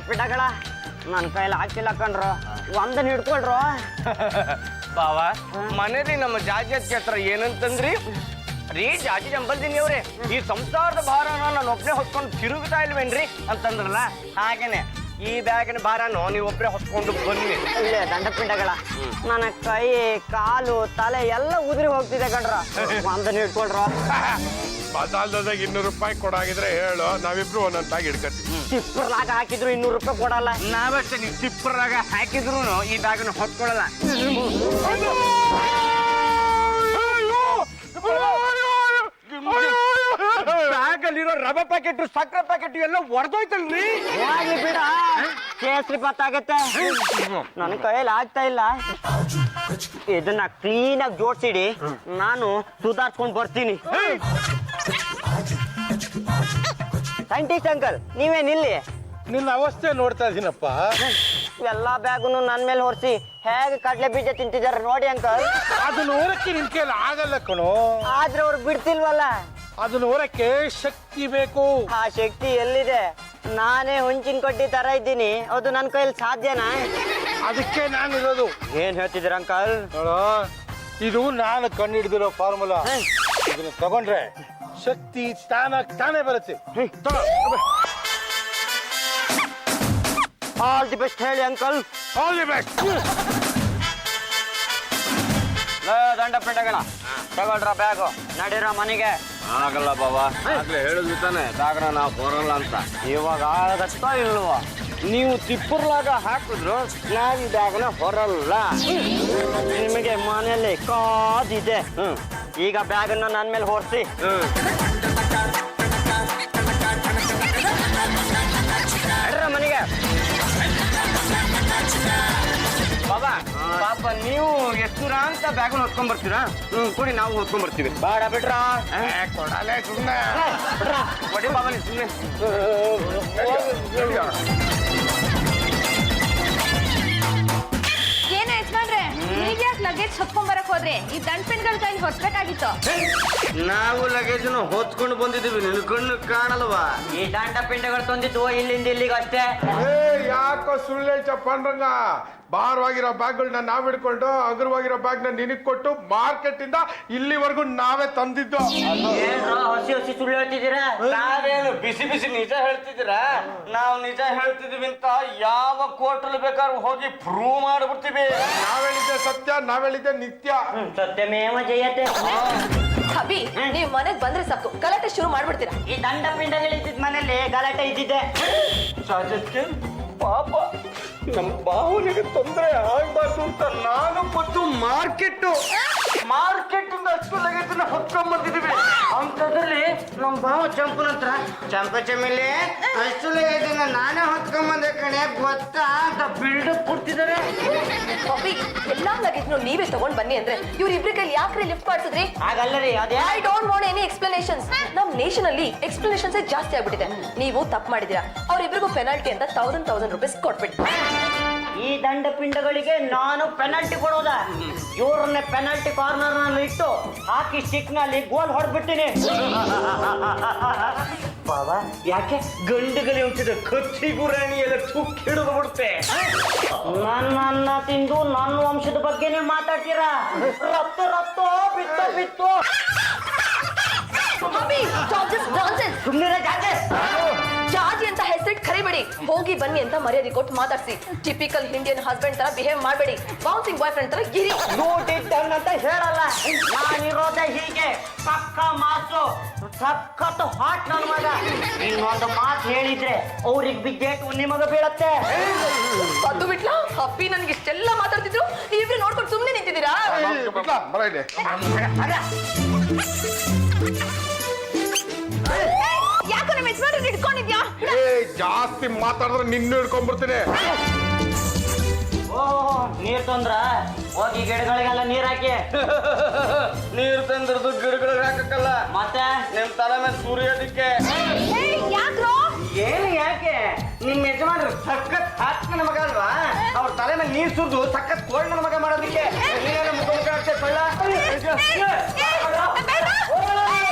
ಪಿಡಗಳ ನನ್ನ ಕೈಲಿ ಆಗ್ತಿಲ್ಲ ಕಣ್ರು ಒಂದನ್ನ ಹಿಡ್ಕೊಳ್ರು. ಬಾವ ಮನೇಲಿ ನಮ್ಮ ಜಾಜಿ ಹತ್ರ ಏನಂತಂದ್ರಿ? ರೀ ಜಾಜಿ ಜಂಬಲ್ದಿನಿ ಅವ್ರೆ, ಈ ಸಂಸಾರದ ಭಾರನ ನಾನು ಒಬ್ಬನೇ ಹೊತ್ಕೊಂಡು ತಿರುಗ್ತಾ ಇಲ್ವೇನ್ರಿ ಅಂತಂದ್ರಲ್ಲ, ಹಾಗೇನೆ ಈ ಬ್ಯಾಗಿನ ಭಾರನು ನೀವು ಒಬ್ಬರೇ ಹೊತ್ಕೊಂಡು ಬನ್ನಿ. ಇಲ್ಲೇ ದಂಡ ಪಿಂಡಗಳ ನನ್ನ ಕೈ ಕಾಲು ತಲೆ ಎಲ್ಲ ಉದುರಿ ಹೋಗ್ತಿದೆ ಕಣ್ರ, ಒಂದನ್ನ ಹಿಡ್ಕೊಳ್ರು. ಮಸಾಲದಾಗ 200 ರೂಪಾಯಿ ಕೊಡಾಗಿದ್ರೆ ಹೇಳು, ನಾವಿಬ್ರು ಒಂದೊಂದು ಬ್ಯಾಗ್ ಹಿಡ್ಕತ್ತೀವಿ. ಟಿಪ್ಪರ್ಲಾಗ ಹಾಕಿದ್ರು 200 ರೂಪಾಯಿ ಕೊಡಲ್ಲ. ನಾವಷ್ಟೇ, ನೀವು ತಿಪ್ಪರಾಗ ಹಾಕಿದ್ರು ಈ ಬ್ಯಾಗನ್ನು ಹೊತ್ಕೊಳ್ಳಲ್ಲ. ಬ್ಯಾಗಲ್ಲಿರೋ ರವೆ ಪ್ಯಾಕೆಟ್ ಸಕ್ಕರೆ ಪ್ಯಾಕೆಟ್ ಎಲ್ಲ ಒಡೆದೋಯ್ತಲ್ರಿ. ಹೋಗ್ಲಿ ಬಿಡ, ಕೇಸರಿ ಪತ್ತಾಗತ್ತೆ. ನನ್ನ ಕೈಯಲ್ಲಿ ಆಗ್ತಾ ಇಲ್ಲ. ಇದನ್ನ ಕ್ಲೀನ್ ಆಗಿ ಜೋಡ್ಸಿಡಿ, ನಾನು ಸುಧಾರ್ಸ್ಕೊಂಡ್ ಬರ್ತೀನಿ. ಸೈಂಟಿಸ್ಟ್ ಅಂಕಲ್, ನೀವೇನಿಲ್ಲಿ? ನಿನ್ನ ಅವಸ್ಥೆ ನೋಡ್ತಾ ಇದೀನಪ್ಪ. ಎಲ್ಲಾ ಬ್ಯಾಗುನು ನನ್ ಮೇಲೆ ಹೊರಿಸಿ ಹೇಗೆ ಕಡ್ಲೆ ಬೀಜ ತಿಂತಿದಾರೆ ನೋಡಿ ಅಂಕಲ್. ಅದನ್ನ ಓರಕ್ಕೆ ನಿನ್ ಕೈಯಲ್ಲಿ ಆಗಲ್ಲ ಕಣೋ. ಆದ್ರೆ ಅವ್ರು ಬಿಡ್ತಿಲ್ವಲ್ಲ. ಅದನ್ನ ಓರಕ್ಕೆ ಶಕ್ತಿ ಬೇಕು. ಆ ಶಕ್ತಿ ಎಲ್ಲಿದೆ? ನಾನೇ ಹುಂಚಿನ ಕಡ್ಡಿ ತರ ಇದ್ದೀನಿ, ಅದು ನನ್ನ ಕೈಯಲ್ಲಿ ಸಾಧ್ಯನಾ? ಅದಕ್ಕೆ ನಾನಿರೋದು. ಏನ್ ಹೇಳ್ತಿದ್ದೀರ ಅಂಕಲ್? ನೋಡೋ, ಇದು ನಾನು ಕಂಡು ಹಿಡಿದಿರೋ ಫಾರ್ಮುಲಾ. ಇದನ್ನ ತಗೊಂಡ್ರೆ ಶಕ್ತಿ ತಾನೇ ಬರುತ್ತೆ. ಆಲ್ ದಿ ಬೆಸ್ಟ್ ಹೇಳಿ ಅಂಕಲ್. All the best. ದಂಡ ಪಿಂಡಗಳ ತಗೊಳ್ರ ಬ್ಯಾಗು, ನಡೀರ ಮನೆಗೆ. ಆಗಲ್ಲ ಬಾಬಾ, ಆಗ್ಲೇ ಹೇಳಿದ್ವಿ ತಾನೆ ಬ್ಯಾಗ್ನ ನಾವು ಬರಲ್ಲ ಅಂತ. ಇವಾಗ ಆಗತ್ತಾ ಇಲ್ವಾ? ನೀವು ತಿಪ್ಪರ್ಲಾಗ ಹಾಕಿದ್ರು ನಾವು ಈ ಬ್ಯಾಗ್ನ ಹೊರಲ್ಲ. ನಿಮಗೆ ಮನೆಯಲ್ಲಿ ಕಾದಿದೆ. ಈಗ ಬ್ಯಾಗನ್ನ ನನ್ ಮೇಲೆ ಹೊರಿಸಿ. ಮನೆಗೆ ಬಾಬಾ, ಪಾಪ ನೀವು ಎಷ್ಟು ದೂರ ಅಂತ ಬ್ಯಾಗನ್ನ ಹೊತ್ಕೊಂಡ್ ಬರ್ತೀರಾ? ಕೊಡಿ, ನಾವು ಹೊತ್ಕೊಂಡ್ ಬರ್ತೀವಿ. ಬೇಡ ಬಿಡ್ರ. ಕೊಡಲೇ ಸುಮ್ಮನೆ ಕೊಡಿ ಬಾಬಾ, ನೀವು ಸುಮ್ಮನೆ. ಏನು ಯಜಮಾನ್ರೆ, ಈಗ ಯಾಕೆ ಲಗೇಜ್ ಹೊತ್ಕೊಂಡ್ ಬರಕ್ ಹೋದ್ರಿ? ಈ ದಂಡ್ಪಿನ್ಗಳ ಕೈಲಿ ಹೊತ್ಬೇಕಾಗಿತ್ತು. ನಾವು ಲಗೇಜ್ ಹೊತ್ಕೊಂಡು ಬಂದಿದ್ದೀವಿ, ನಿನ್ ಕಣ್ಣು ಕಾಣಲ್ವಾ? ಈ ದಂಡ ಪಿಂಡಗಳು ತಂದಿದ್ದು ಇಲ್ಲಿಂದ ಇಲ್ಲಿಗೆ ಅಷ್ಟೇ. ಯಾಕೋ ಸುಳ್ಳು ಹೇಳ್ತ ಪಾಂಡ್ರಂಗ? ಭಾರವಾಗಿರೋ ಬ್ಯಾಗ್ಗಳನ್ನ ನಾವ್ ಹಿಡ್ಕೊಂಡು ಅಗರವಾಗಿರೋ ಬ್ಯಾಗ್ನ ನಿನಗ್ ಕೊಟ್ಟು ಮಾರ್ಕೆಟ್ ಇಂದ ಇಲ್ಲಿವರೆಗೂ ನಾವೇ ತಂದಿದ್ದು. ಏನ್ರ ಹಸಿ ಹಸಿ ಸುಳ್ಳು ಹೇಳ್ತಿದ್ದೀರಾ? ನಾವೇನು ಬಿಸಿ ಬಿಸಿ ನಿಜ ಹೇಳ್ತಿದ್ದೀರಾ? ನಾವು ನಿಜ ಹೇಳ್ತಿದೀವಿ ಅಂತ ಯಾವ ಕೋರ್ಟಲ್ಲಿ ಬೇಕಾದ್ರೂ ಹೋಗಿ ಪ್ರೂವ್ ಮಾಡ್ಬಿಡ್ತೀವಿ. ನಾವ್ ಹೇಳಿದ್ದೆ ಸತ್ಯ, ನಾವ್ ಹೇಳಿದ್ದೆ ನಿತ್ಯ. ಸತ್ಯಮೇವ ಜಯತೆ. ಅಭಿ, ನೀವ್ ಮನೆಗ್ ಬಂದ್ರೆ ಸಾಕು, ಗಲಾಟೆ ಶುರು ಮಾಡ್ಬಿಡ್ತೀರಾ. ಈ ದಂಡ ಪಿಂಡಗಳಿದ್ದ ಮನೇಲಿ ಗಲಾಟೆ ಇದ್ದಿದ್ದೆ. ಸಹಜಕ್ಕೆ ಪಾಪ ನಮ್ಮ ಭಾವನೆಗೆ ತೊಂದರೆ ಆಗ್ಬಾರ್ದು ಅಂತ ನಾನು ಮತ್ತು ಮಾರ್ಕೆಟ್ ಇಂದ ಅಷ್ಟು ಲಗೇಜನ್ನ ಹೊತ್ಕೊಂಡ್ ಬಂದಿದ್ದೀವಿ. ಅಂತದ್ರಲ್ಲಿ ನಮ್ ಭಾವ ಚಂಪನ ಹತ್ರ ಚಂಪ ಚಮೇಲಿ ಅಷ್ಟು ಲಗೇಜನ್ನ ನಾನೇ ಹೊತ್ಕೊಂಡ್ ಬಂದೆ ಕಣೆ ಗೊತ್ತಾ ಅಂತ ಬಿಲ್ಡಪ್ ಕೊಡ್ತಿದ್ದಾರೆ. ಅಭಿ, ಎಲ್ಲಾ ಲಗೇಜ್ನು ನೀವೇ ತಗೊಂಡ್ ಬನ್ನಿ ಅಂದ್ರೆ ಇವ್ರಿಬ್ರ ಕೈಲಿ ಯಾಕ್ರಿ ಲಿಫ್ಟ್ ಮಾಡ್ತಿದ್ರಿ? ಆಗಲ್ಲ ರೀ, ಅದೇ I don't want any explanations. ನಮ್ ನೇಷನ್ ಅಲ್ಲಿ ಎಕ್ಸ್ಪ್ಲನೇಷನ್ಸ್ ಜಾಸ್ತಿ ಆಗ್ಬಿಟ್ಟಿದೆ. ನೀವು ತಪ್ಪು ಮಾಡಿದೀರಾ, ಅವ್ರಿಬ್ರಿಗೂ ಪೆನಾಲ್ಟಿ ಅಂತ 1000 ರೂಪೀಸ್ ಕೊಟ್ಬಿಟ್ಟು. ಈ ದಂಡ ಪಿಂಡಗಳಿಗೆ ನಾನು ಪೆನಾಲ್ಟಿ ಕೊಡೋದ? ಇವ್ರನ್ನೇ ಪೆನಾಲ್ಟಿ ಕಾರ್ನರ್ ನಲ್ಲಿ ಇಟ್ಟು ಹಾಕಿ ಸ್ಟಿಕ್ ನಲ್ಲಿ ಗೋಲ್ ಹೊಡೆದ್ಬಿಟ್ಟಿನಿ. ಬಾಬಾ, ಯಾಕೆ ಗಂಡುಗಲಿ ಹುಟ್ಟಿದ ಕತ್ತಿ ಗುರಾಣಿ ಎಲ್ಲ ತುಕ್ಕಿ ಹಿಡಿದು ಬಿಡುತ್ತೆ? ನನ್ನ ಅನ್ನ ತಿಂದು ನನ್ನ ವಂಶದ ಬಗ್ಗೆನೇ ಮಾತಾಡ್ತೀರಾ? ರತ್ತು ರತ್ತು ಬಿತ್ತು ಬಿತ್ತು. Abhi, stop this nonsense. ಸುಮ್ಮನೆ ಜಾಜೆ. ಜಾಜಿ ಅಂತ ಹೆಸರಿಟ್ಟು ಕರಿಬೇಡಿ. ಹೋಗಿ ಬನ್ನಿ ಅಂತ ಮರ್ಯಾದೆ ಕೊಟ್ಟು ಮಾತಾಡ್ಸಿ. ಟಿಪಿಕಲ್ ಇಂಡಿಯನ್ ಹಸ್ಬೆಂಡ್ ತರ ಬಿಹೇವ್ ಮಾಡಬೇಡಿ. ಬೌನ್ಸಿಂಗ್ ಬಾಯ್ ಫ್ರೆಂಡ್ ತರ ಗಿರಿ. ನೋಟ್ ಇಟ್ ಡೌನ್ ಅಂತ ಹೇಳಲ್ಲ. ನಾನಿರೋದೆ ಹೀಗೆ, ಪಕ್ಕ ಮಾತು, ಸಖತ್ ಹಾಟ್ ನನ್ನ ಮಗ. ಇನ್ನೊಂದು ಮಾತು ಹೇಳಿದ್ರೆ ಅವ್ರಿಗೆ ಬಿದ್ದೇಟು ನಿಮಗ ಬೀಳತ್ತೆ. ಅದು ಬಿಟ್ಲಾ? ಅಪ್ಪಿ ನನ್ಗೆ ಇಷ್ಟೆಲ್ಲ ಮಾತಾಡ್ತಿದ್ರು, ನೀವಿಬ್ರು ನೋಡ್ಕೊಂಡು ಸುಮ್ಮನೆ ನಿಂತಿದ್ದೀರಾ? ಬರ ಇಲ್ಲಿ. ಯಾಕೋ ನಮ್ಮ ಯಜಮಾನ್ರು ಹಿಡ್ಕೊಂಡಿದ್ಯಾ? ಜಾಸ್ತಿ ಮಾತಾಡಿದ್ರೆ ನಿನ್ನ ಹಿಡ್ಕೊಂಡ್ಬಿಡ್ತೀನಿ. ಓಹೋ, ನೀರ್ ತಂದ್ರ ಹೋಗಿ ಗಿಡಗಳಿಗೆಲ್ಲ ನೀರ್ ಹಾಕಿ. ನೀರು ತಂದ್ರದು ಗಿಡಗಳಿಗೆ ಹಾಕಕ್ಕಲ್ಲ, ಮತ್ತೆ ನಿಮ್ ತಲೆ ಮೇಲೆ ಸುರಿಯೋದಿಕ್ಕೆ. ಯಾಕ್ರೋ? ಏನು ಯಾಕೆ? ನಿಮ್ ಯಜಮಾನ್ರು ಸಖತ್ ಹಾಕ್ ನನ್ನ ಮಗ ಅಲ್ವಾ? ಅವ್ರ ತಲೆ ಮೇಲೆ ನೀರ್ ಸುರಿದು ಸಖತ್ ಕೋಲ್ಡ್ ನನ್ನ ಮಗ ಮಾಡೋದಿಕ್ಕೆ ನೀನೇನು ಮುಖ ಅಷ್ಟೇ ಕೊಳ್ಳ.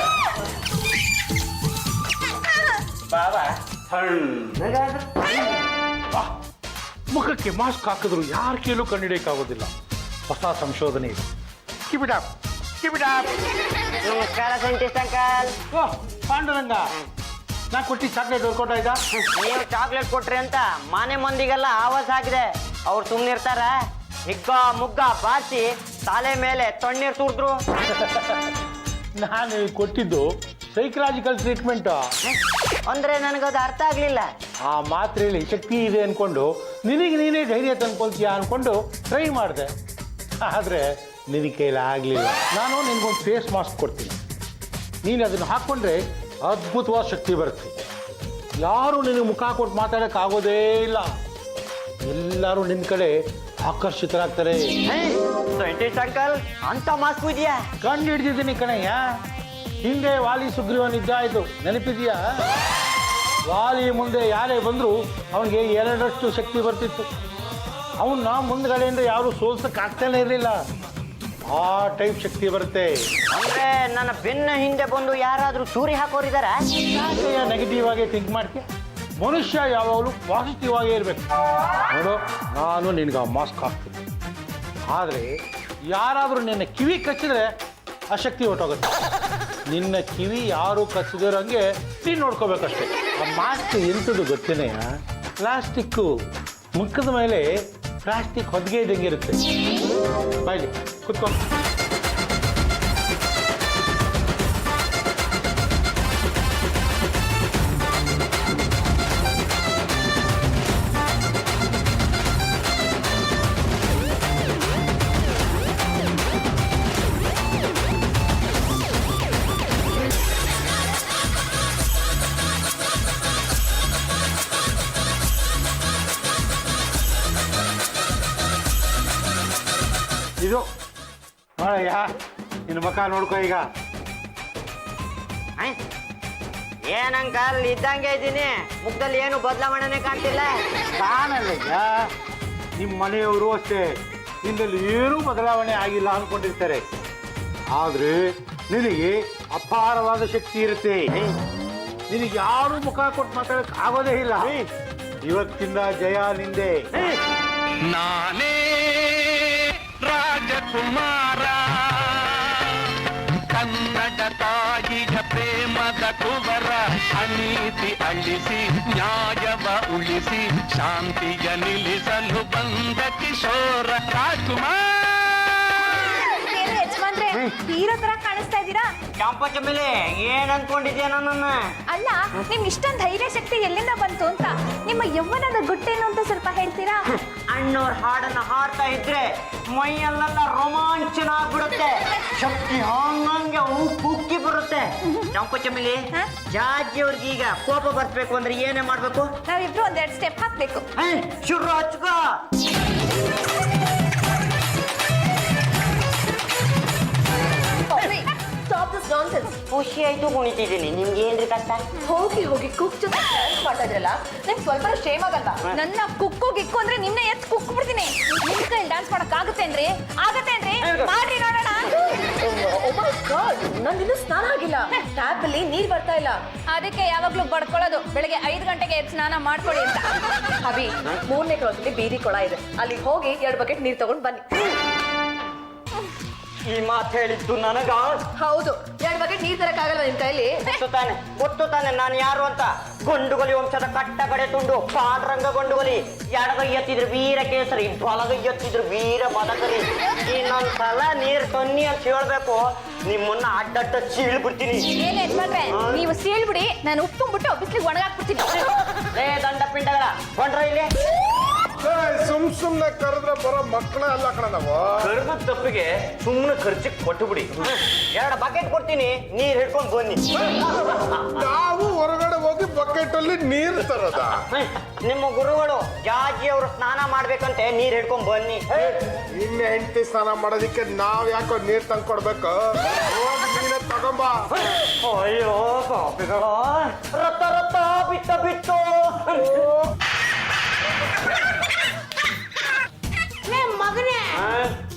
ಬಾಬಾ, ಮುಖಕ್ಕೆ ಮಾಸ್ಕ್ ಹಾಕಿದ್ರು ಯಾರ ಕೈಲೂ ಕಂಡುಹಿಡಿಯಕ್ಕಾಗೋದಿಲ್ಲ. ಹೊಸ ಸಂಶೋಧನೆ ಇದೆ. ಕಿಬಿಡಾಪ್ ಕಿಬಿಡಾಪ್. ನಮಸ್ಕಾರ ಸೈಂಟಿಸ್ಟ್ ಅಂಕಲ್. ಓ ಪಾಂಡುರಂಗ, ನಾ ಕೊಟ್ಟು ಚಾಕ್ಲೇಟ್ ಹೊರ್ಕೊಟ್ಟ ಇದ್ದ. ನೀವು ಚಾಕ್ಲೇಟ್ ಕೊಟ್ರಿ ಅಂತ ಮನೆ ಮಂದಿಗೆಲ್ಲ ಆವಾಜ್ ಆಗಿದೆ. ಅವ್ರು ಸುಮ್ನಿರ್ತಾರ? ಹಿಗ್ಗ ಮುಗ್ಗ ಬಾಚಿ ತಲೆ ಮೇಲೆ ತಣ್ಣೀರ್ ಸುರಿದ್ರು. ನಾನು ಕೊಟ್ಟಿದ್ದು ಸೈಕಲಾಜಿಕಲ್ ಟ್ರೀಟ್ಮೆಂಟ್. ಅಂದ್ರೆ ನನಗದು ಅರ್ಥ ಆಗ್ಲಿಲ್ಲ. ಆ ಮಾತ್ರೆಯಲ್ಲಿ ಶಕ್ತಿ ಇದೆ ಅನ್ಕೊಂಡು ನಿನಗೆ ನೀನೇ ಧೈರ್ಯ ತಂದ್ಕೊಳ್ತೀಯ ಅನ್ಕೊಂಡು ಟ್ರೈ ಮಾಡಿದೆ. ಆದರೆ ನಿನಗೆ ಕೈಲಿ ಆಗಲಿಲ್ಲ. ನಾನು ನಿನಗೊಂದು ಫೇಸ್ ಮಾಸ್ಕ್ ಕೊಡ್ತೀನಿ. ನೀನು ಅದನ್ನು ಹಾಕ್ಕೊಂಡ್ರೆ ಅದ್ಭುತವಾದ ಶಕ್ತಿ ಬರುತ್ತೆ. ಯಾರು ನಿನಗೆ ಮುಖ ಕೊಟ್ಟು ಮಾತಾಡೋಕ್ಕಾಗೋದೇ ಇಲ್ಲ. ಎಲ್ಲರೂ ನಿನ್ನ ಕಡೆ ಆಕರ್ಷಿತರಾಗ್ತಾರೆ. ಸೈಂಟಿಸ್ಟ್ ಅಂಕಲ್, ಅಂತ ಮಾಸ್ಕ್ ಇದೆಯಾ? ಕಂಡು ಹಿಡ್ದಿದ್ದೀನಿ ಕಣಯ್ಯ. ಹಿಂದೆ ವಾಲಿ ಸುಗ್ರೀವನಿದ್ದ ಆಯಿತು, ನೆನಪಿದೆಯಾ? ವಾಲಿ ಮುಂದೆ ಯಾರೇ ಬಂದರೂ ಅವನಿಗೆ 2ರಷ್ಟು ಶಕ್ತಿ ಬರ್ತಿತ್ತು. ಅವನ್ನ ಮುಂದ್ಗಡೆಯಿಂದ ಯಾರು ಸೋಲ್ಸೋಕ್ಕಾಗ್ತಾನೆ ಇರಲಿಲ್ಲ. ಆ ಟೈಪ್ ಶಕ್ತಿ ಬರುತ್ತೆ. ಅಂದ್ರೆ ನನ್ನ ಬೆನ್ನ ಹಿಂದೆ ಬಂದು ಯಾರಾದ್ರೂ ಚೂರಿ ಹಾಕೋರಿದಾರ? ನೆಗೆಟಿವ್ ಆಗಿ ಥಿಂಕ್ ಮಾಡ್ತೀಯ. ಮನುಷ್ಯ ಯಾವಾಗಲೂ ಪಾಸಿಟಿವ್ ಆಗೇ ಇರಬೇಕು. ನೋಡು, ನಾನು ನಿನಗೆ ಆ ಮಾಸ್ಕ್ ಹಾಕ್ತೀನಿ. ಆದರೆ ಯಾರಾದರೂ ನಿನ್ನ ಕಿವಿ ಕಚ್ಚಿದ್ರೆ ಆ ಶಕ್ತಿ ಹೊಟ್ಟೋಗುತ್ತೆ. ನಿನ್ನ ಕಿವಿ ಯಾರು ಕಚ್ಚಿದಿರೋಂಗೆ ನೀನು ನೋಡ್ಕೋಬೇಕಷ್ಟೆ. ಆ ಮಾಸ್ಕ್ ಎಂಥದ್ದು ಗೊತ್ತೇನೆಯ? ಪ್ಲಾಸ್ಟಿಕ್ಕು. ಮುಖದ ಮೇಲೆ ಪ್ಲಾಸ್ಟಿಕ್ ಹೊದಿಗೆ ಇದ್ದಂಗೆ ಇರುತ್ತೆ. ಬಾಯ್ಲಿ ಕುತ್ಕೊ. ಇದು ನೋಡಯ್ಯ, ನಿನ್ನ ಮುಖ ನೋಡ್ಕೊ ಈಗ. ಏನಂಕಲ್, ಇದ್ದಂಗೆ ಇದ್ದೀನಿ. ಮುಖದಲ್ಲಿ ಏನು ಬದಲಾವಣೆನೇ ಕಾಣ್ತಿಲ್ಲ. ನಾನಲ್ಲಯ್ಯ, ನಿಮ್ಮ ಮನೆಯವರು ಅಷ್ಟೇ. ನಿನ್ನಲ್ಲಿ ಏನೂ ಬದಲಾವಣೆ ಆಗಿಲ್ಲ ಅಂದ್ಕೊಂಡಿರ್ತಾರೆ. ಆದರೆ ನಿನಗೆ ಅಪಾರವಾದ ಶಕ್ತಿ ಇರುತ್ತೆ. ನಿನಗೆ ಯಾರು ಮುಖ ಕೊಟ್ಟು ಮಾತಾಡಕ್ಕೆ ಆಗೋದೇ ಇಲ್ಲ. ಇವತ್ತಿಂದ ಜಯ ನಿಂದೆ. ನಾನೇ ರಾಜಕುಮಾರ, ಕನ್ನಡ ತಾಯಿಯ ಪ್ರೇಮದ ಕುವರ, ಅನೀತಿ ಅಳಿಸಿ ನ್ಯಾಯವ ಉಳಿಸಿ ಶಾಂತಿಯ ನಿಲ್ಲಿಸಲು ಬಂದ ಕಿಶೋರ ರಾಜಕುಮಾರ. ಯಜಮಾನ್ರೆ, ಹೀರೋ ತರ ಕಾಣಿಸ್ತಾ ಇದ್ದೀರಾ? ಚಂಪ ಚಮೇಲಿ, ಏನ್ ಅನ್ಕೊಂಡಿದ್ಯಾ ನನ್ನನ್ನ? ಅಲ್ಲ, ನಿಮ್ ಇಷ್ಟೊಂದು ಧೈರ್ಯ ಶಕ್ತಿ ಎಲ್ಲಿಂದ ಬಂತು ಅಂತ, ನಿಮ್ಮ ಯೌವನದ ಗುಟ್ಟೇನು ಅಂತ ಸ್ವಲ್ಪ ಹೇಳ್ತೀರಾ? ಅಣ್ಣವ್ರ ಹಾಡನ್ನ ಹಾಡ್ತಾ ಇದ್ರೆ ಮೈಯಲ್ಲೆಲ್ಲ ರೋಮಾಂಚನ ಆಗ್ಬಿಡುತ್ತೆ. ಶಕ್ತಿ ಹಂಗಂಗೆ ಉಕ್ಕಿ ಬರುತ್ತೆ. ಚಂಪ ಚಮೇಲಿ, ಜಾಜಿ ಅವ್ರಿಗೆ ಈಗ ಕೋಪ ಬರ್ಸ್ಬೇಕು ಅಂದ್ರೆ ಏನೇ ಮಾಡ್ಬೇಕು? ನಾವಿಬ್ರು ಒಂದೆರಡು ಸ್ಟೆಪ್ ಹಾಕ್ಬೇಕು. ಶುರು ಹಚ್ಕೋ. Stop this nonsense. ಖುಷಿ ಆಯ್ತು, ಕುಣಿತಿದ್ದೀನಿ. ನಿಮ್ಗೆ ಏನ್ರಿ ಕಷ್ಟ? ಹೋಗಿ ಹೋಗಿ ಕುಕ್ ಜೊತೆ ಡ್ಯಾನ್ಸ್ ಮಾಡ್ತಾ ಇದ್ರಲ್ಲ, ನಿಮ್ಗೆ ಸ್ವಲ್ಪ ಶೇಮ್ ಆಗಲ್ವಾ? ನನ್ನ ಕುಕ್ಕು ಗಿಕ್ಕು ಅಂದ್ರೆ ನಿಮ್ನ ಎತ್ ಕುಕ್ಕು ಬಿಡ್ತೀನಿ. ನಿಮ್ ಕೈ ಡ್ಯಾನ್ಸ್ ಮಾಡಕ್ ಆಗತ್ತೇನ್ರಿ? ಆಗತ್ತೇನ್ರಿ? ಮಾಡ್ರಿ ನೋಡೋಣ. ನಂದಿನ್ನೂ ಸ್ನಾನ ಆಗಿಲ್ಲ. ಟ್ಯಾಪ್ ಅಲ್ಲಿ ನೀರ್ ಬರ್ತಾ ಇಲ್ಲ. ಅದಕ್ಕೆ ಯಾವಾಗ್ಲೂ ಬಡ್ಕೊಳ್ಳೋದು ಬೆಳಗ್ಗೆ 5 ಗಂಟೆಗೆ ಎದ್ದು ಸ್ನಾನ ಮಾಡ್ಕೊಳ್ಳಿ ಅಂತ. ಅಭಿ, 3ನೇ ಕ್ರಾಸಲ್ಲಿ ಬೀದಿ ಕೊಳ ಇದೆ, ಅಲ್ಲಿ ಹೋಗಿ 2 ಬಕೆಟ್ ನೀರ್ ತಗೊಂಡ್ ಬನ್ನಿ. ಈ ಮಾತು ಹೇಳಿದ್ದು ನನಗ? ಹೌದು, 2 ಬಕೆಟ್ ನೀರ್ ತರಕ್ಕಾಗಲ್ವಾ ನಿಮ್ ಕೈಲಿ? ಗೊತ್ತು ತಾನೆ ನಾನು ಯಾರು ಅಂತ. ಗೊಂಡುಗೊಲಿ ವಂಶದ ಕಟ್ಟ ಕಡೆ ತುಂಡು ಪಾಂಡ್ರಂಗ ಗೊಂಡುಗೊಲಿ. ಎಡಗೈ ಎತ್ತಿದ್ರು ವೀರ ಕೇಸರಿ, ಬಲಗೈ ಎತ್ತಿದ್ರು ವೀರ ಬದಕರಿ. ಇನ್ನೊಂದ್ಸಲ ನೀರ್ ತನ್ನಿ ಅಂತ ಹೇಳ್ಬೇಕು, ನಿಮ್ಮನ್ನ ಅಡ್ಡಡ್ಡ ಸೀಳ್ಬಿಡ್ತೀನಿ. ಏನ್ ಯಜಮಾನ್ರೆ, ನೀವು ಸೀಳ್ಬಿಡಿ, ನಾನು ಉಪ್ಕೊಂಡ್ಬಿಟ್ಟು ಬಿಸ್ಲಿಗೆ ಒಣಗಾಕ್ಬಿಡ್ತೀನಿ. ರೇ ದಂಡ ಪಿಂಡಗಳ ಕೊಂಡ್ರ ಇಲ್ಲಿ. ಸುಮ್ನೆ ಕರೆದ್ರೆ ಬರೋ ಮಕ್ಕಳೇ ಅಲ್ಲ ಕಣ ನಾವು. ಕರ್ಮದ ತಪ್ಪಿಗೆ ಸುಮ್ಮನೆ ಖರ್ಚಿಗೆ ಕೊಟ್ಟು ಬಿಡಿ. 2 ಬಕೆಟ್ ಕೊಡ್ತೀನಿ, ನೀರ್ ಹಿಡ್ಕೊಂಡ್ ಬನ್ನಿ. ನಾವು ಹೊರಗಡೆ ಹೋಗಿ ಬಕೆಟ್ ಅಲ್ಲಿ ನೀರು ತರದ. ನಿಮ್ಮ ಗುರುಗಳು ಜಾಜಿ ಅವರು ಸ್ನಾನ ಮಾಡ್ಬೇಕಂತೆ, ನೀರ್ ಹಿಡ್ಕೊಂಡ್ ಬನ್ನಿ. ಇನ್ನು ಹೆಂಡತಿ ಸ್ನಾನ ಮಾಡೋದಿಕ್ಕೆ ನಾವ್ ಯಾಕೋ ನೀರ್ ತಂದ್ಕೊಡ್ಬೇಕು? ಹೋಗಿ ನೀನೇ ತಗೊಂಬ. ಅಯ್ಯೋ ಕಾಪಿಗಳು, ರತ್ತ ರತ್ತ ಬಿಟ್ಟ ಬಿಟ್ಟು. ಮಗನೇ,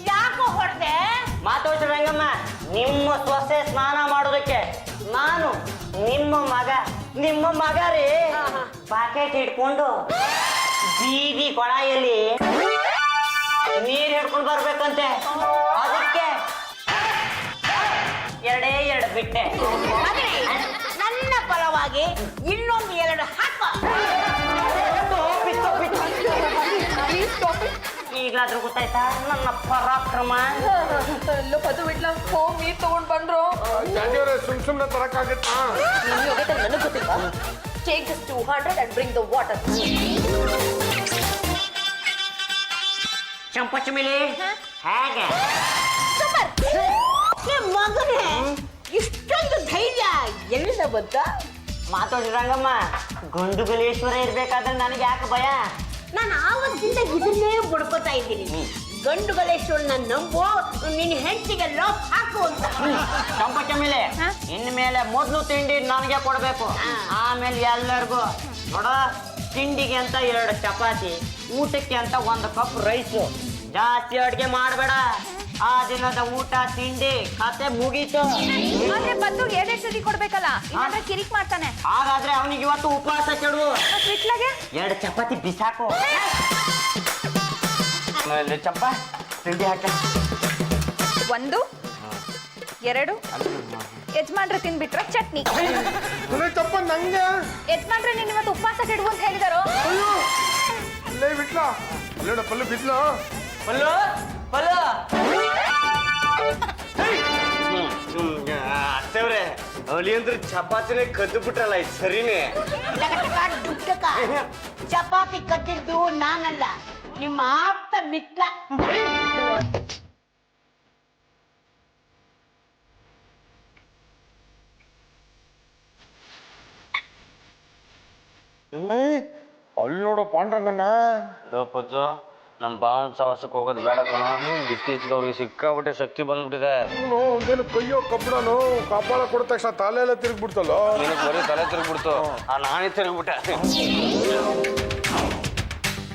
ಯಾಕೋ ಹೊಡೆದೆ? ಮಾತೋಷ ರಂಗಮ್ಮ, ನಿಮ್ಮ ಸೊಸೆ ಸ್ನಾನ ಮಾಡೋದಕ್ಕೆ ನಾನು ನಿಮ್ಮ ಮಗ ರೀ ಬಕೆಟ್ ಇಟ್ಕೊಂಡು ಬೀದಿ ಕೊಳಾಯಲ್ಲಿ ನೀರ್ ಹಿಡ್ಕೊಂಡು ಬರ್ಬೇಕಂತೆ, ಅದಕ್ಕೆ ಎರಡು ಬಿಟ್ಟೆ. ನನ್ನ ಪರವಾಗಿ ಇನ್ನೊಂದು 2 ಹಾಕ. ಈಗಲಾದ್ರೂ ಗೊತ್ತಾಯ್ತಾ ನನ್ನ ಪರಾಕ್ರಮ? ಪದು ಬಿಟ್ಲ ಹೋಗಿ ನೀರ್ ತಗೊಂಡ್ ಬಂದ್ರು. ಜಾಜಿಯವರೇ ಸುಮ್ನೆ ತರಕಾಗತ್ತಾ? ನನಗೆ ಗೊತ್ತಿಲ್ವಾ? Take this 200 and bring the water. ಚಂಪಚಮಿಲಿ ಹೇಗೆ ಮಗನೇ ಇಷ್ಟೊಂದು ಧೈರ್ಯ ಎಲ್ಲಿಂದ ಬಂತ? ಮಾತಾಡಿರಂಗಮ್ಮ, ಗುಂಡುಗುಲೇಶ್ವರ ಇರ್ಬೇಕಾದ್ರೆ ನನಗೆ ಯಾಕೆ ಭಯ? ನಾನು ಆವತ್ತಿಂದ ಇದನ್ನೇ ಬಡ್ಕೋತಾ ಇದ್ದೀನಿ. ಗಂಡುಗಲೇಶ್ವರನ ನಂಬು, ನಿನ್ನ ಹೆಂಡತಿಗೆ ಲಾಕ್ ಹಾಕು ಅಂತ. ಚಂಪಚಮಿಲಿ ಇನ್ಮೇಲೆ ಮೊದಲು ತಿಂಡಿ ನನಗೆ ಕೊಡ್ಬೇಕು, ಆಮೇಲೆ ಎಲ್ಲರಿಗೂ. ನೋಡ, ತಿಂಡಿಗೆ ಅಂತ 2 ಚಪಾತಿ, ಊಟಕ್ಕೆ ಅಂತ 1 ಕಪ್ ರೈಸು. ಜಾಸ್ತಿ ಅಡ್ಗೆ ಮಾಡಬೇಡ. ಆ ದಿನದ ಊಟ ತಿಂಡಿ ಕತೆ ಮುಗೀತು. ಆದ್ರೆ ಬದ್ದು 2 ಸತಿ ಕೊಡ್ಬೇಕಲ್ಲ, ಇಲ್ಲಾಂದ್ರೆ ಕಿರಿಕ್ ಮಾಡ್ತಾನೆ. ಹಾಗಾದ್ರೆ ಅವನಿಗೆ ಇವತ್ತು ಉಪವಾಸ ಕೆಡು. ವಿಟ್ಲಾಗೆ 2 ಚಪಾತಿ ಬಿಸಾಕು. ಚಪ್ಪ ತಿಂಡಿ ಹಾಕ. 1 2 ಯಜಮಾನ್ರೆ ತಿನ್ಬಿಟ್ರೆ ಚಟ್ನಿ. ಚಪ್ಪ ನಂಗೆ ಯಜಮಾನ್ರೆ ನೀನ್ ಇವತ್ತು ಉಪವಾಸ ಕೆಡುವ ಅಂತ ಹೇಳಿದಾರೋ? ಇಲ್ಲೇ ಬಿಟ್ಲಾ? ಇಲ್ಲೋಡ ಪಲ್ಲು ಬಿದ್ಲು. ಪಲ್ಲು ಪಲ್ಲು ಅಷ್ಟೇವ್ರೆ, ಅವಳಿ ಅಂದ್ರೆ ಚಪಾತಿನೇ ಕದ್ದು ಬಿಟ್ರಲ್ಲ, ಇದು ಸರಿನೇ? ಡುಕ್ಕಕ ಚಪಾತಿ ಕಟ್ಟಿದ್ದು ನಾನಲ್ಲ, ನಿಮ್ಮ ಆಪ್ತ ಮಿತ್ರ. ಅಲ್ಲಿ ನೋಡು ಪಾಂಡ್ರಂಗಣ್ಣ. ಪಜ್ಜು, ನನ್ನ ಭಾವನ ಸವಾಸಕ್ಕೆ ಹೋಗೋದು ಬೇಡ ಕಣ. ಇತ್ತೀಚೆಗೆ ಅವ್ರಿಗೆ ಸಿಕ್ಕಾಬಿಟ್ಟೆ ಶಕ್ತಿ ಬಂದ್ಬಿಟ್ಟಿದೆ. ಒಂದೇನು ಕೈಯೋ ಕಬ್ಬಣನು ಕಪಾಳ ಕೊಡ ತಕ್ಷಣ ತಲೆ ಎಲ್ಲ ತಿರುಗ್ಬಿಡ್ತಲ್ಲ. ನಿನಗೆ ಬರೀ ತಲೆ ತಿರುಗ್ಬಿಡ್ತು, ನಾನೇ ತಿರುಗ್ಬಿಟ್ಟೆ.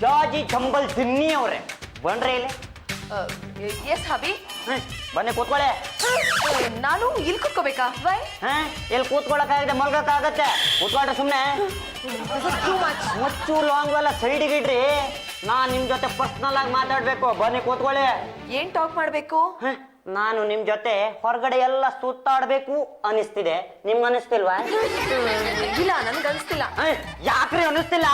ಜಾಜಿ ಚಂಬಲ್ ತಿನ್ನಿ ಅವ್ರೆ ಬಂದ್ರೆ ಇಲ್ಲಿ. ಎಸ್ ಹಬಿ, ಬನ್ನಿ ಕೂತ್ಕೊಳ್ಳೆ. ನಾನು ಇಲ್ಲಿ ಕುತ್ಕೋಬೇಕಾ? ವೈ? ಇಲ್ಲಿ ಕೂತ್ಕೊಳ್ಳೋಕ್ಕಾಗದೆ ಮಲ್ಗೋಕ್ಕಾಗತ್ತೆ? ಕೂತ್ಕೊಂಡ್ರೆ ಸುಮ್ಮನೆ ಮುಚ್ಚು ಲಾಂಗ್ ಎಲ್ಲ ಸೈಡಿಗೆ ಇಡ್ರಿ. ನಾನ್ ನಿಮ್ ಜೊತೆ ಪರ್ಸನಲ್ ಆಗಿ ಮಾತಾಡ್ಬೇಕು. ಬನ್ನಿ ಕೂತ್ಕೊಳ್ಳಿ. ಏನ್ ಟಾಕ್ ಮಾಡ್ಬೇಕು? ನಾನು ನಿಮ್ ಜೊತೆ ಹೊರಗಡೆ ಎಲ್ಲ ಸುತ್ತಾಡ್ಬೇಕು ಅನಿಸ್ತಿದೆ, ನಿಮ್ಗೆ ಅನಿಸ್ತಿಲ್ವಾ? ಇಲ್ಲ, ನನ್ಗೆ ಅನಿಸ್ತಿಲ್ಲ. ಯಾಕ್ರಿ ಅನಿಸ್ತಿಲ್ಲ?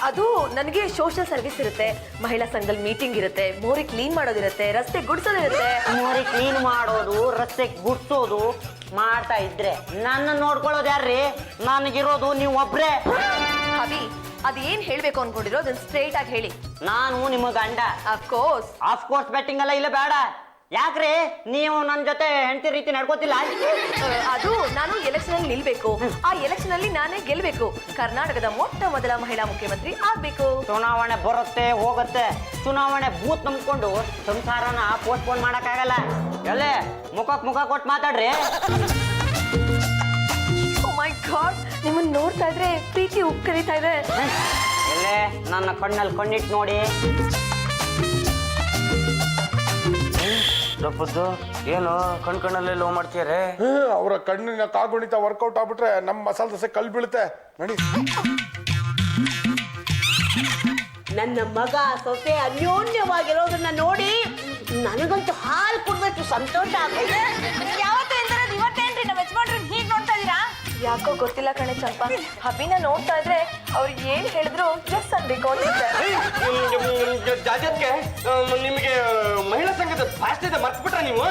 ಅದು ನನಗೆ ಸೋಷಿಯಲ್ ಸರ್ವಿಸ್ ಇರುತ್ತೆ, ಮಹಿಳಾ ಸಂಘದಲ್ಲಿ ಮೀಟಿಂಗ್ ಇರುತ್ತೆ, ಮೋರಿ ಕ್ಲೀನ್ ಮಾಡೋದಿರುತ್ತೆ, ರಸ್ತೆ ಗುಡ್ಸೋದಿರುತ್ತೆ. ಮೋರಿ ಕ್ಲೀನ್ ಮಾಡೋದು, ರಸ್ತೆ ಗುಡ್ಸೋದು ಮಾಡ್ತಾ ಇದ್ರೆ ನನ್ನ ನೋಡ್ಕೊಳ್ಳೋದು ಯಾರ್ರಿ? ನನಗಿರೋದು ನೀವು ಒಬ್ರೇ. ಹಬಿ, ಅದೇನ್ ಹೇಳ್ಬೇಕು ಅನ್ಕೊಂಡಿರೋ ಅದನ್ನ ಸ್ಟ್ರೈಟ್ ಆಗಿ ಹೇಳಿ. ನಾನು ನಿಮ್ಮ ಗಂಡ. ಅಫ್ಕೋರ್ಸ್. ಆಫ್ಕೋರ್ಸ್ ಬೆಟ್ಟಿಂಗ್ ಎಲ್ಲ ಇಲ್ಲ ಬೇಡ. ಯಾಕ್ರಿ ನೀವು ನನ್ನ ಜೊತೆ ಹೆಂಡತಿ ರೀತಿ ನಡ್ಕೋತಿಲ್ಲ? ಅದು ನಾನು ಎಲೆಕ್ಷನ್ ಅಲ್ಲಿ ನಿಲ್ಬೇಕು, ಆ ಎಲೆಕ್ಷನ್ ಅಲ್ಲಿ ನಾನೇ ಗೆಲ್ಬೇಕು, ಕರ್ನಾಟಕದ ಮೊದಲ ಮಹಿಳಾ ಮುಖ್ಯಮಂತ್ರಿ ಆಗ್ಬೇಕು. ಚುನಾವಣೆ ಬರುತ್ತೆ ಹೋಗುತ್ತೆ, ಚುನಾವಣೆ ಬೂತ್ ನಂಬ್ಕೊಂಡು ಸಂಸಾರನ ಪೋಸ್ಟ್ಪೋನ್ ಮಾಡಕ್ಕಾಗಲ್ಲ. ಎಲ್ಲೇ ಮುಖಕ್ಕೆ ಮುಖ ಕೊಟ್ಟು ಮಾತಾಡ್ರಿ. ಓ ಮೈ ಗಾಡ್, ನಿಮ್ಮನ್ನ ನೋಡ್ತಾ ಇದ್ರೆ ಪ್ರೀತಿ ಉಕ್ಕರಿತಾ ಇದೆ. ಎಲ್ಲೇ ನನ್ನ ಕಣ್ಣಲ್ಲಿ ಕಣ್ಣಿಟ್ಟು ನೋಡಿ. ಪಜ್ಜು, ಏನು ಕಣ್ಣಲ್ಲೇ ಲೋ ಮಾಡ್ತೀಯಾರೆ? ಅವರ ಕಣ್ಣಿನ ಕಾಗುಣಿತ ವರ್ಕೌಟ್ ಆಗ್ಬಿಟ್ರೆ ನಮ್ಮ ಮಸಾಲೆ ದೋಸೆ ಕಲ್ ಬೀಳುತ್ತೆ. ನಡಿ. ನನ್ನ ಮಗ ಸೊಸೆ ಅನ್ಯೋನ್ಯವಾಗಿರೋದನ್ನ ನೋಡಿ ನನಗಂತೂ ಹಾಲು ಕುಡ್ದಷ್ಟು ಸಂತೋಷ ಆಗುತ್ತೆ. ಯಾವತ್ತೂ ಎಂದಿರೋದು ಇವತ್ತೇನ್ರಿ ನಮ್ಮ ಯಜಮಾನ್ರು ಹೀಗೆ ನೋಡ್ತಾ ಇದೀರಾ? ಯಾಕೋ ಗೊತ್ತಿಲ್ಲ ಕಣೆ ಚಂಪಾ, ಹಬಿನ ನೋಡ್ತಾ ಇದ್ರೆ ಅವ್ರು ಏನ್ ಹೇಳಿದ್ರು ಎಸ್ ಅನ್ಬೇಕು ಅನ್ಸುತ್ತೆ. ಜಾಜತ್ಗೆ ನಿಮಗೆ ಮಹಿಳಾ ಸಂಘದ ಭಾಷೆ ಮರ್ತ್ಬಿಟ್ರ ನೀವು?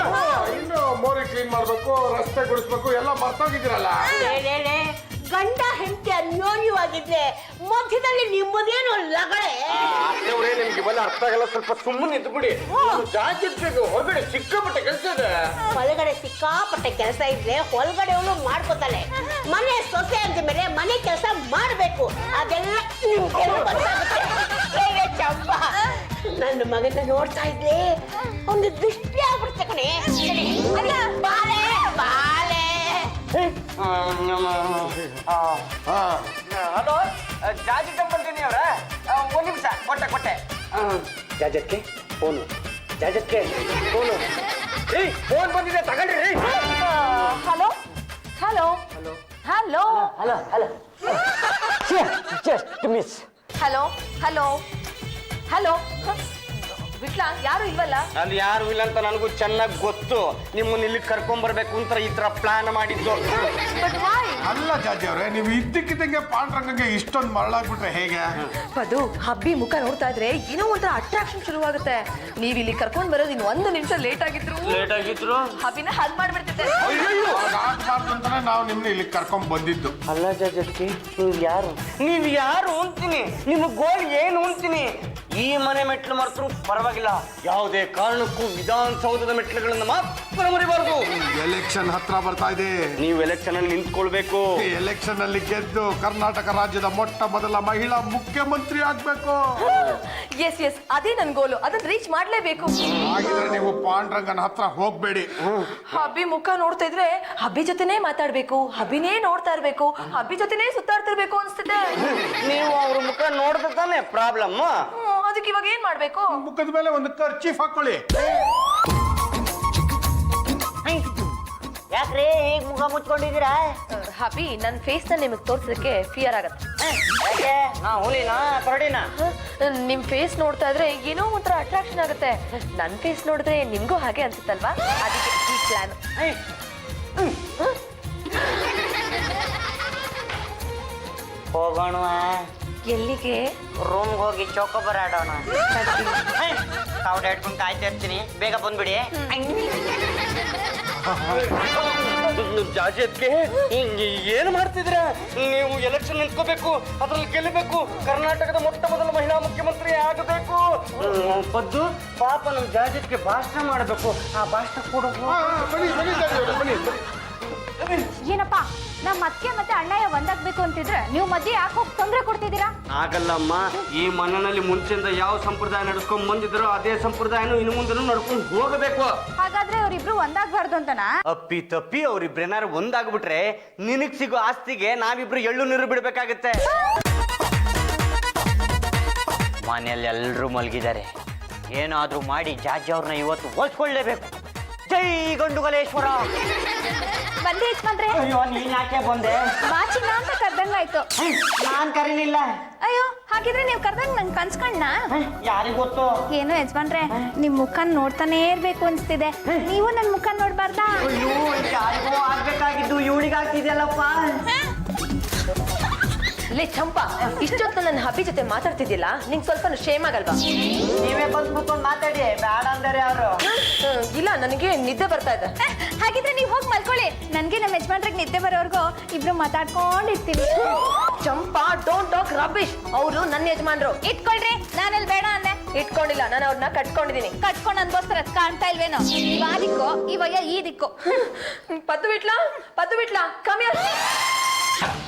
ಇನ್ನು ಮೋರಿ ಕ್ಲೀನ್ ಮಾಡ್ಬೇಕು, ರಸ್ತೆ ಗುಡಿಸ್ಬೇಕು ಎಲ್ಲ ಮರ್ತೋಗಿದ್ದೀರಲ್ಲ. ಗಂಡ ಹೆಂಡತಿ ಅನ್ಯೋನ್ಯವಾಗಿದ್ರೆ ಮಧ್ಯದಲ್ಲಿ ನಿಮ್ಮದೇನು ಲಗಳೆ? ಅಷ್ಟೇವ್ರೆ, ನಿಮ್ಗೆ ಇವೆಲ್ಲ ಅರ್ಥ ಆಗಲ್ಲ, ಸ್ವಲ್ಪ ಸುಮ್ಮನೆ ಇದ್ಬಿಡಿ. ಜಾಜತ್ಗೆ ಹೊರಗಡೆ ಸಿಕ್ಕಾಪಟ್ಟೆ ಕೆಲಸ ಇದೆ. ಹೊಲಗಡೆ ಸಿಕ್ಕಾಪಟ್ಟೆ ಕೆಲಸ ಇದ್ರೆ ಹೊಲಗಡೆ ಅವಳು ಮಾಡ್ಕೋತಾಳೆ. ಮನೆ ಸೊಸೆ ಅಂತ ಮೇಲೆ ಮನೆ ಕೆಲಸ ಮಾಡ್ಬೇಕು, ಅದೆಲ್ಲ ನಿಮ್ಗೆ ಗೊತ್ತಾಗುತ್ತೆ. ಚಂಪ, ನನ್ನ ಮಗನ ನೋಡ್ತಾ ಇದ್ಲೆ ಒಂದು ದೃಷ್ಟಿ ಆಗ್ಬಿಡ್ತೆ ಕಣೆ. ಬಾಳೆ ಬಾಳೆ. ಹಲೋ, ಜಾಜಿ ಕಂಪನಿ ಅವರ? ಒಂದು ನಿಮಿಷ, ಕೊಟ್ಟೆ. ಜಾಜತ್ಗೆ ಫೋನು, ಜಾಜತ್ಗೆ ಫೋನು. ಫೋನ್ ಬಂದಿದೆ, ತಗೊಳ್ರಿ. Hello hello hello hello hello hello, just miss. Hello hello hello Vitla ಯಾರು ಇಲ್ವಲ್ಲ? ಅಲ್ಲಿ ಯಾರು ಇಲ್ಲ ಅಂತ ನನಗೂ ಚೆನ್ನಾಗಿ ಗೊತ್ತು. ನಿಮ್ಮನ್ನ ಇಲ್ಲಿ ಕರ್ಕೊಂಡ್ಬರ್ಬೇಕು ಅಂತ ಈ ತರ ಪ್ಲಾನ್ ಮಾಡಿದ್ದು. But why? ಅಲ್ಲ ಜಾಜಿ ಅವ್ರೆ, ನೀವು ಇದ್ದಕ್ಕಿದ್ದಂಗೆ ಪಾಂಡ್ರಂಗಂಗೆ ಇಷ್ಟೊಂದು ಮರಳಾಗ್ಬಿಟ್ರೆ ಹೇಗೆ? ಪದು ಹಬ್ಬಿ ಮುಖ ನೋಡ್ತಾ ಇದ್ರೆ ಏನೋ ಒಂಥರ ಅಟ್ರಾಕ್ಷನ್ ಶುರುವಾಗುತ್ತೆ. ನೀವ್ ಇಲ್ಲಿ ಕರ್ಕೊಂಡ್ ಬರೋದು ಇನ್ನು 1 ನಿಮಿಷ ಲೇಟ್ ಆಗಿದ್ರು ಹಬ್ಬಿನ ಹಾಗೆ ಮಾಡ್ಬಿಡ್ತಿದ್ದೆ. ಆಗ್ಬಾರ್ದು ಅಂತಾನೆ ನಾವು ನಿಮ್ನ ಇಲ್ಲಿ ಕರ್ಕೊಂಡ್ ಬಂದಿದ್ದು. ಅಲ್ಲ ಜಜಕ್ಕೆ, ನೀವ್ ಯಾರು ಅಂತೀನಿ, ನಿಮ್ಮ ಗೋಲ್ ಏನು ಅಂತೀನಿ. ಈ ಮನೆ ಮೆಟ್ಲು ಮರೆತರು ಪರವಾಗಿಲ್ಲ, ಯಾವುದೇ ಕಾರಣಕ್ಕೂ ವಿಧಾನಸೌಧದ ಮೆಟ್ಲುಗಳನ್ನ ಮಾತ್ರ ಮರಿಬಾರ್ದು. ಎಲೆಕ್ಷನ್ ಹತ್ರ ಬರ್ತಾ ಇದೆ. ನೀವು ಎಲೆಕ್ಷನ್ ಅಲ್ಲಿ ನಿಂತ್ಕೊಳ್ಬೇಕು. ಎಲೆಕ್ಷನ್ ಅಲ್ಲಿ ಗೆದ್ದು ಕರ್ನಾಟಕ ರಾಜ್ಯದ ಮೊಟ್ಟ ಮೊದಲ ಮಹಿಳಾ ಮುಖ್ಯಮಂತ್ರಿ ಆಗ್ಬೇಕು. ಎಸ್ ಎಸ್, ಅದೇ ನನ್ ಗೋಲು. ಅದನ್ನ ರೀಚ್ ಮಾಡ್ಲೇಬೇಕು. ಹಾಗಿದ್ರೆ ನೀವು ಪಾಂಡ್ರಂಗನ ಹತ್ರ ಹೋಗ್ಬೇಡಿ. ಹಬ್ಬಿ ಮುಖ ನೋಡ್ತಾ ಇದ್ರೆ ಹಬ್ಬಿ ಜೊತೆನೇ ಮಾತಾಡ್ಬೇಕು, ಹಬ್ಬಿನೇ ನೋಡ್ತಾ ಇರ್ಬೇಕು, ಹಬ್ಬಿ ಜೊತೆನೇ ಸುತ್ತಾಡ್ತಿರ್ಬೇಕು ಅನ್ಸ್ತಿದೆ. ನೀವು ಅವ್ರ ಮುಖ ನೋಡ್ದ ತಾನೆ ಪ್ರಾಬ್ಲಮ್. ಅದಕ್ಕೆ ಇವಾಗ ಏನ್ ಮಾಡ್ಬೇಕು? ಮುಖದ ಮೇಲೆ ಒಂದು ಕರ್ಚೀಫ್ ಹಾಕೊಳ್ಳಿ. ಯಾಕ್ರಿ ಈಗ ಮುಖ ಮುಚ್ಕೊಂಡಿದ್ದೀರಾ? ಹಬ್ಬಿ ನನ್ ಫೇಸ್ ನ ನಿಮಗ್ ತೋರ್ಸೋದಕ್ಕೆ ಫಿಯರ್ ಆಗತ್ತೆ. ಯಾಕೆ? ನಾ ಹುಲಿನಾ ಕರಡಿನಾ? ನಿಮ್ ಫೇಸ್ ನೋಡ್ತಾ ಇದ್ರೆ ಏನೋ ಒಂಥರ ಅಟ್ರಾಕ್ಷನ್ ಆಗುತ್ತೆ. ನನ್ ಫೇಸ್ ನೋಡಿದ್ರೆ ನಿಮ್ಗೂ ಹಾಗೆ ಅನ್ಸುತ್ತಲ್ವಾ? ಅದಕ್ಕೆ ಈ ಪ್ಲಾನ್. ಹೋಗೋಣ. ಎಲ್ಲಿಗೆ? ರೂಮ್ಗೆ ಹೋಗಿ ಚೌಕೋಬಾರ್ ಆಡೋಣ. ತಾವು ಇಟ್ಕೊಂಡು ಕಾಯ್ತಾ ಇರ್ತೀನಿ, ಬೇಗ ಬಂದ್ಬಿಡಿ. ಜಾಜತ್ಗೆ ಏನು ಮಾಡ್ತಿದ್ರ? ನೀವು ಎಲೆಕ್ಷನ್ ನಿಂತ್ಕೋಬೇಕು, ಅದ್ರಲ್ಲಿ ಗೆಲ್ಲಬೇಕು, ಕರ್ನಾಟಕದ ಮೊಟ್ಟ ಮೊದಲ ಮಹಿಳಾ ಮುಖ್ಯಮಂತ್ರಿ ಆಗಬೇಕು. ಪದ್ದು ಪಾಪ ನಮ್ ಜಾಜತ್ಗೆ ಭಾಷಣ ಮಾಡಬೇಕು. ಆ ಭಾಷಣ ಕೊಡೋದು. ಬನ್ನಿ ಜಾಜಿ ಅವ್ರೆ, ಬನ್ನಿ. ಏನಪ್ಪ, ನಮ್ಮ ಅತ್ತೆ ಮತ್ತೆ ಅಣ್ಣಯ್ಯ ಒಂದಾಗ್ಬೇಕು ಅಂತಿದ್ರೆ ನೀವು ಮಧ್ಯೆ ಯಾಕೆ ಹೋಗಿ ತೊಂದರೆ ಕೊಡ್ತಿದ್ದೀರಾ? ಆಗಲ್ಲಮ್ಮ, ಈ ಮನೆಯಲ್ಲಿ ಮುಂಚೆಯಿಂದ ಯಾವ ಸಂಪ್ರದಾಯ ನಡ್ಸ್ಕೊಂಡ್ ಬಂದಿದ್ರು ಅದೇ ಸಂಪ್ರದಾಯನು ಇನ್ನು ಮುಂದೆ ನಡ್ಕೊಂಡು ಹೋಗಬೇಕು. ಹಾಗಾದ್ರೆ ಅವರಿಬ್ರು ಒಂದಾಗಬಾರ್ದು ಅಂತನಾ? ಅಪ್ಪಿ ತಪ್ಪಿ ಅವ್ರಿಬ್ರೇನಾರು ಒಂದಾಗ್ಬಿಟ್ರೆ ನಿನಗ್ ಸಿಗೋ ಆಸ್ತಿಗೆ ನಾವಿಬ್ರು ಎಳ್ಳು ನೀರು ಬಿಡ್ಬೇಕಾಗತ್ತೆ. ಮನೆಯಲ್ಲಿ ಎಲ್ಲರೂ ಮಲಗಿದ್ದಾರೆ. ಏನಾದ್ರೂ ಮಾಡಿ ಜಾಜಿ ಅವ್ರನ್ನ ಇವತ್ತು ಓದಿಸ್ಕೊಳ್ಳೇಬೇಕು. ಜೈ ಗಂಡುಗಲೇಶ್ವರ. ಬಂದೆ ಯಜಮಾನ್ರೆ. ಅಯ್ಯೋ, ನೀನ್ ಯಾಕೆ ಬಂದೆ? ಬಾಚಿನ ಅಂತ ಕರ್ದಂಗಾಯ್ತು. ನಾನ್ ಕರೀಲಿಲ್ಲ. ಅಯ್ಯೋ, ಹಾಗಿದ್ರೆ ನೀವು ಕರ್ದಂಗ್ ನಂಗೆ ಕನ್ಸ್ಕೊಂಡ್ನಾ? ಯಾರಿಗ್ ಗೊತ್ತು? ಏನೋ ಯಜಮಾನ್ರೆ, ನಿಮ್ ಮುಖ ನೋಡ್ತಾನೆ ಇರ್ಬೇಕು ಅನ್ಸ್ತಿದೆ. ನೀವು ನನ್ ಮುಖ ನೋಡ್ಬಾರ್ದಾ? ಅಯ್ಯೋ, ಯಾರಿಗೋ ಆಗ್ಬೇಕಾಗಿದ್ದು ಇವಳಿಗಾಗ್ತಿದ್ಯಲ್ಲಪ್ಪ. ಲೇ ಚಂಪಾ, ಇಷ್ಟೊತ್ತು ನನ್ನ ಹಬ್ಬಿ ಜೊತೆ ಮಾತಾಡ್ತಿದ್ದಿಲ್ಲ, ನಿಂಗೆ ಸ್ವಲ್ಪ ಶೇಮ್ ಆಗಲ್ವಾ? ನೀವೇ ಬಂದು ಕೂತ್ಕೊಂಡು ಮಾತಾಡಿ, ಬೇಡ ಅಂದರೆ ಅವರು. ಇಲ್ಲ, ನನಗೆ ನಿದ್ದೆ ಬರ್ತಾ ಇದೆ. ಹಾಗಿದ್ರೆ ನೀವು ಹೋಗಿ ಮಲ್ಕೊಳ್ಳಿ. ನನ್ಗೆ ನಮ್ಮ ಯಜಮಾನ್ರಿಗೆ ನಿದ್ದೆ ಬರೋರ್ಗು ಇಬ್ರು ಮಾತಾಡ್ಕೊಂಡಿರ್ತೀವಿ. ಚಂಪಾ, ಡೋಂಟ್ ಟಾಕ್ ರಬಿಶ್. ಅವರು ನನ್ನ ಯಜಮಾನ್ರು. ಇಟ್ಕೊಳ್ರಿ, ನಾನಲ್ಲಿ ಬೇಡ ಅಂದೆ. ಇಟ್ಕೊಂಡಿಲ್ಲ, ನಾನು ಅವ್ರನ್ನ ಕಟ್ಕೊಂಡಿದ್ದೀನಿ. ಕಟ್ಕೊಂಡು ಅನ್ಬೋಸ್ತಾರ ಕಾಣ್ತಾ ಇಲ್ವೇನೋ? ಇವ ಆ ದಿಕ್ಕು, ಇವಯ್ಯ ಈ ದಿಕ್ಕು. ಪದ್ದು ಬಿಟ್ಲಾ ಕಮ್ಮಿ.